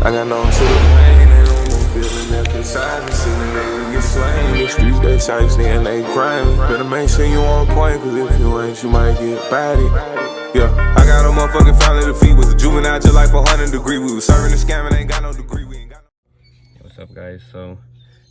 I got on to the pain, ain't no more feeling left inside me. See the niggas get slain, the streets they shiesty and they grimy. Better make sure you on point, cause if you ain't, you might get body. Yeah, I got a motherfucking family to feed. Was a juvenile just like 400 degree. We was serving the scamming, ain't got no degree. We ain't got no. What's up, guys? So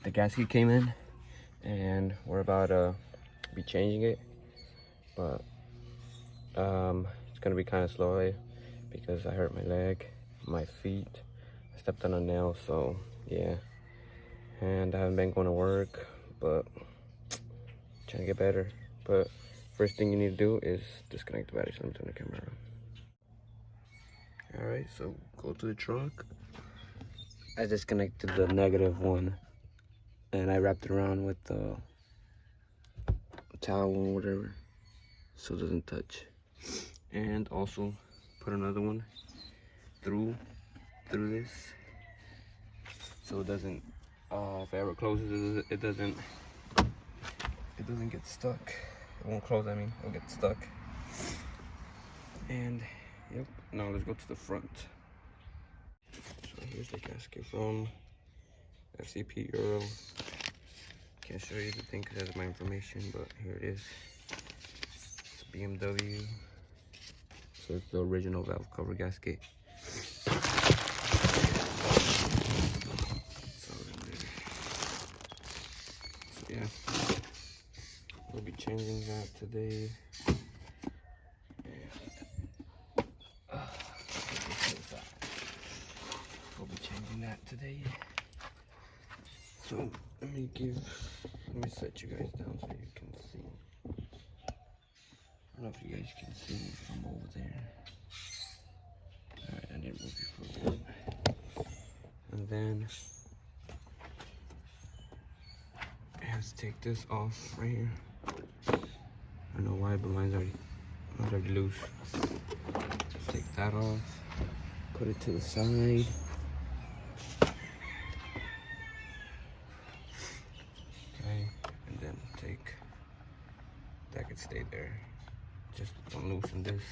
the gasket came in and we're about to be changing it, but it's gonna be kind of slow because I hurt my leg, my feet. I stepped on a nail, so yeah. And I haven't been going to work, but trying to get better. But first thing you need to do is disconnect the battery. So let me turn the camera on. All right, so go to the truck. I disconnected the negative one, and I wrapped it around with the towel or whatever, so it doesn't touch. And also put another one through this, so it doesn't. If it ever closes, it doesn't get stuck. It won't close. I mean, it'll get stuck. And yep. Now let's go to the front. So here's the gasket from FCP Euro. Can't show you the thing because it has my information, but here it is. It's a BMW. So it's the original valve cover gasket. Yeah, we'll be changing that today. So let me set you guys down so you can see. I don't know if you guys can see me from over there. Alright, I didn't move you for a bit. And then I have to take this off right here. I don't know why, but mine's already loose. Take that off, put it to the side. Okay, and then that could stay there. Just don't loosen this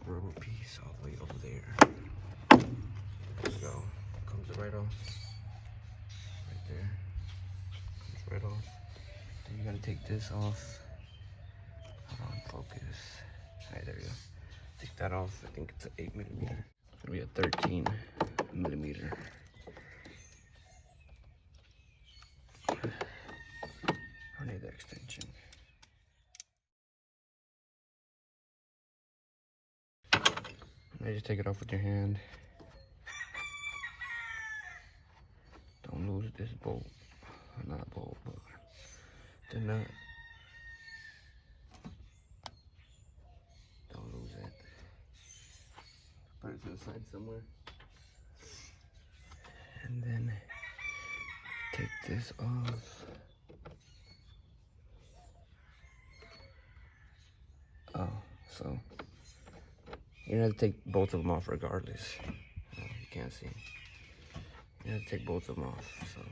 rubber piece all the way over there. There we go. Comes right off. Right there. Comes right off. Then you gotta take this off. Hold on, focus. Alright, there we go. Take that off. I think it's an 8mm. It's gonna be a 13mm. I need the extension. Now just take it off with your hand. Don't lose this bolt. Not bolt, but the nut. Don't lose it. Put it to the side somewhere. And then take this off. Oh, so you have to take both of them off regardless. You can't see. You have to take both of them off. So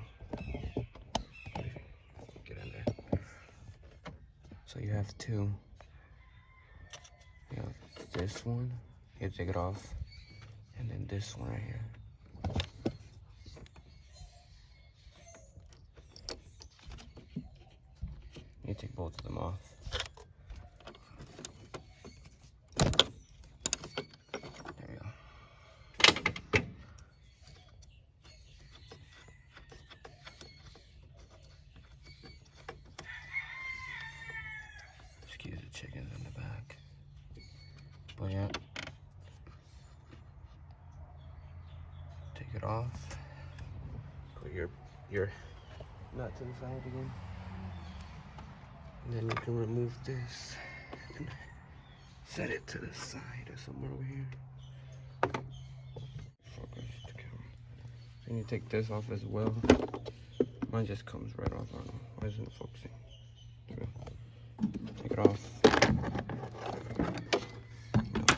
get in there. So you have this one. You have to take it off, and then this one right here. You take both of them off. There you go. Excuse the chickens in the back. But yeah. Take it off. Put your nut to the side again. And then you can remove this and set it to the side or somewhere over here. Focus the camera. Then you take this off as well. Mine just comes right off. I don't know. Why isn't it focusing? There we go. Take it off.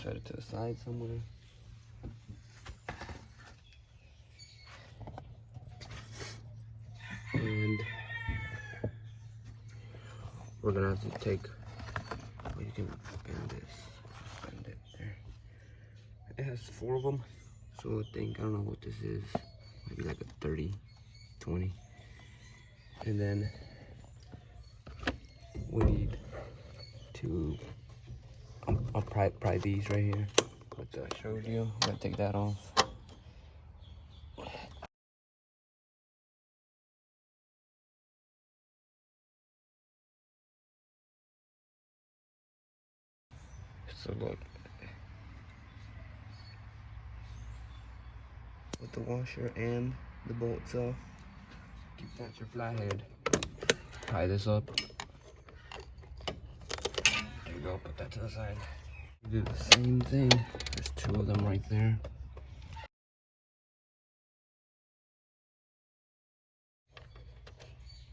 Set it to the side somewhere. And we're gonna have to take, well, you can bend this, bend it there. It has 4 of them, So I think, I don't know what this is, maybe like a 30, 20. And then we need to I'll pry these right here. What I showed you. I'm gonna take that off. So look, with the washer and the bolts off, keep that your flathead. Tie this up. There you go. Put that to the side. Do the same thing. There's two of them right there.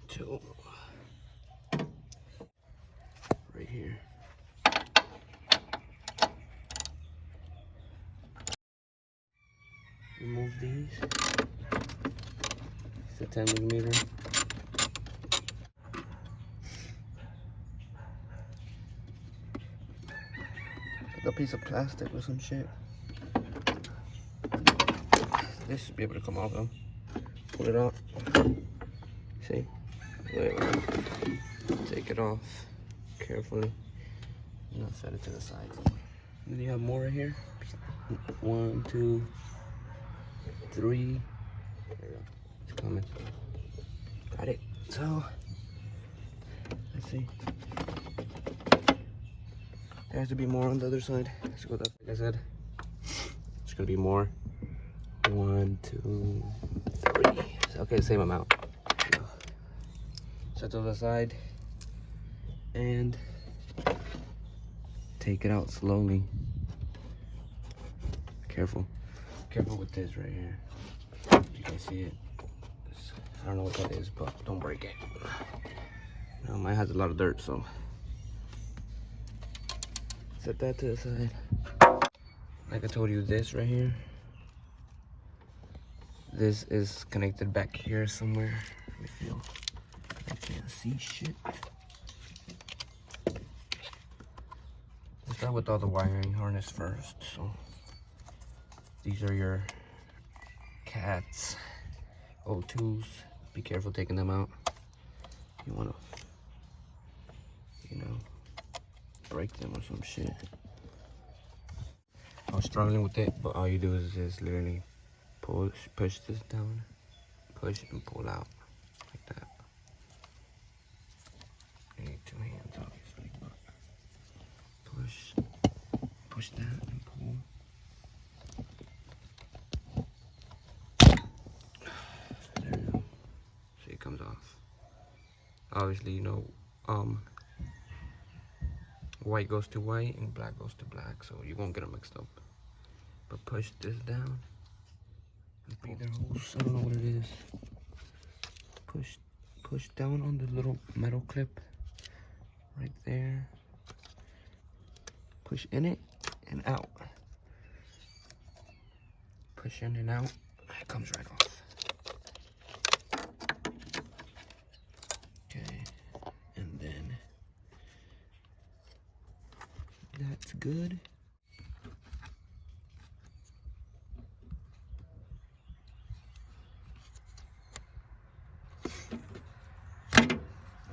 Two right here. Remove these. It's a 10mm. Like a piece of plastic or some shit. This should be able to come off though. Pull it out. See? Wait. Take it off carefully. And I'll set it to the side. And then you have more right here. 1, 2, 3. There you go. It's coming. Got it. So, let's see. There has to be more on the other side. Let's go that, like I said. It's gonna be more. 1, 2, 3. Okay, same amount. Set to the side and take it out slowly. Careful with this right here. You can see it. I don't know what that is, but don't break it. Mine has a lot of dirt, so set that to the side. Like I told you, this right here, this is connected back here somewhere. Let me feel. I can't see shit. Let's start with all the wiring harness first. So these are your cats, O2s. Be careful taking them out. You wanna, break them or some shit. I was struggling with it, but all you do is just literally push this down, push and pull out like that. You need 2 hands, obviously, but push that and pull. There you go. See, it comes off. Obviously, white goes to white and black goes to black, so you won't get them mixed up. But push this down and pull their hose. I don't know what it is. Push down on the little metal clip right there. Push in it and out. Push in and out. It comes right off. Okay, and then that's good.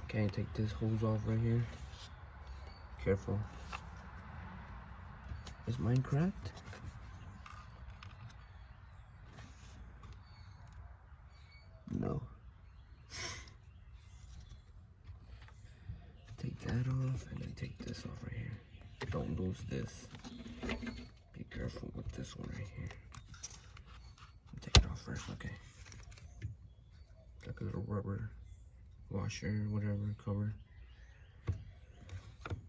Okay, take this hose off right here. Careful. Is mine cracked? No. Take that off and then take this off right here. Don't lose this. Be careful with this one right here. Take it off first, okay. It's like a little rubber washer, whatever, cover.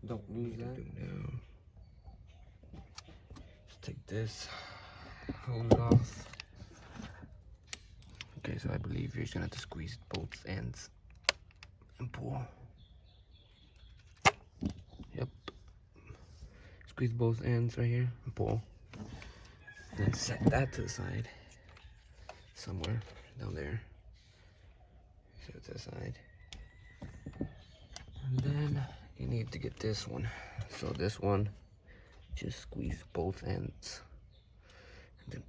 Don't lose that. Now, let's take this hose off. Okay, so I believe you're just gonna have to squeeze both ends and pull. Yep. Squeeze both ends right here and pull. And then set that to the side. Somewhere down there. Set it to the side. And then you need to get this one. So this one, just squeeze both ends. And then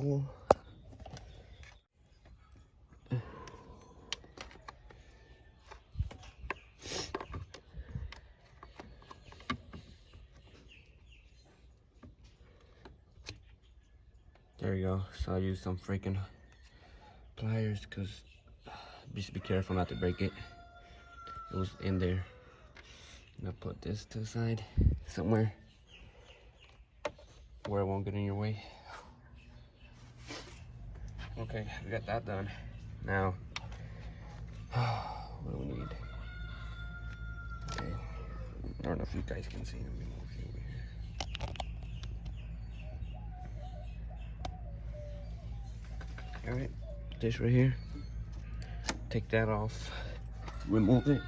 pull. There you go. So I used some freaking pliers because just be careful not to break it. It was in there. And I'll put this to the side somewhere where it won't get in your way. Okay, we got that done. Now, what do we need? Okay, I don't know if you guys can see. Let me move you over here. All right, this right here. Take that off. Remove it.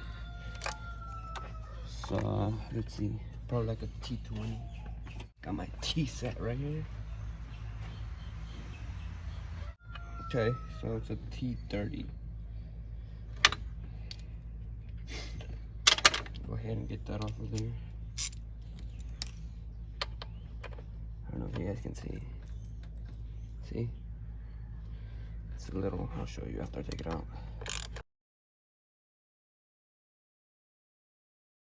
So let's see, probably like a T20. Got my T set right here. Okay, so it's a T30. Go ahead and get that off of there. I don't know if you guys can see. See? It's a little, I'll show you after I take it out. Let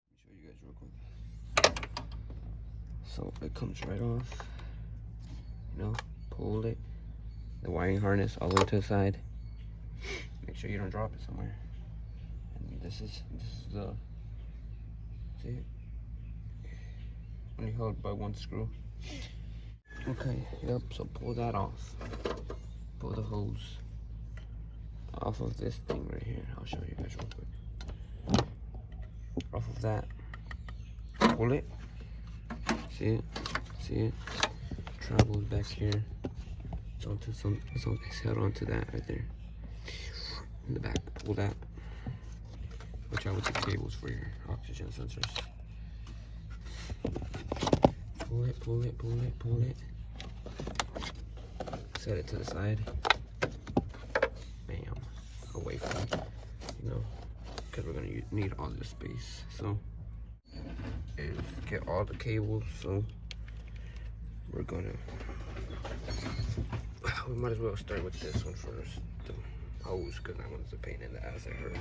me show you guys real quick. So it comes right off. You know, pull it. The wiring harness all the way to the side. Make sure you don't drop it somewhere. And this is the, see it? Only held by one screw. Okay, yep, so pull that off. Pull the hose off of this thing right here. I'll show you guys real quick. Off of that. Pull it. See it? See it? Travels back here. It's onto some, it's held onto that right there. In the back, pull that. Watch out with the cables for your oxygen sensors. Pull it, pull it, pull it, pull it. Set it to the side. Bam. Away from, you know, because we're gonna need all this space. So, is get all the cables. So, we're gonna, we might as well start with this one first. The hose, because that one's a pain in the ass, I heard.